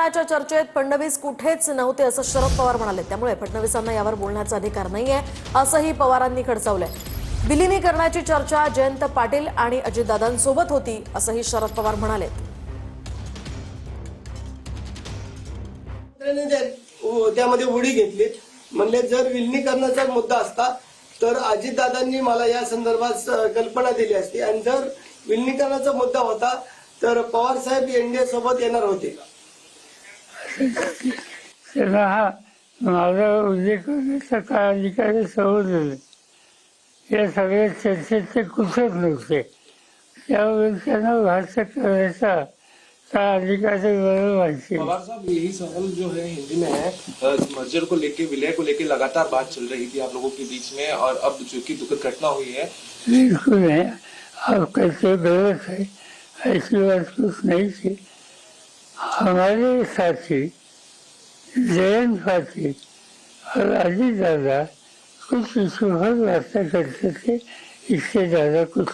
विलिनीकरणाच्या चर्चेत फडणवीस कुठेच नव्हते असं शरद पवार म्हणाले। त्यामुळे फडणवीसांना यावर बोलण्याचा अधिकार नाहीये असंही पवारांनी खडसावलंय। विलिनीकरणाची चर्चा जयंत पाटील आणि अजितदादांसोबत होती असंही शरद पवार म्हणाले। त्यामध्ये उडी घेतली म्हणजे जर विलिनीकरणाचा मुद्दा असता तर अजितदादांनी मला या संदर्भात कल्पना दिली असती आणि जर विलिनीकरणाचा मुद्दा होता तर पवार साहेब एनडीए सोबत येणार होते का? माझा उल्लेख करण्याचा काय अधिकारी समजले या सगळ्या चर्चेत ते कुठेच नव्हते। त्यावेळी त्यांना भाष्य करायचा का अधिकारी व्हायचे। पवार साहब, यही सवाल जो है हिंदी में है, मर्जर को लेके, विलय को लेके लगातार बात चल रही थी आप लोगों के बीच में, और अब जो कि दुखद घटना हुई है। बिल्कुल नहीं, आप कैसे गलत है, ऐसी बात कुछ नहीं थी। हमारे साथी जयंत पाटिल और अजीत दादा कुछ इशू पर वार्ता करते थे, इससे ज्यादा कुछ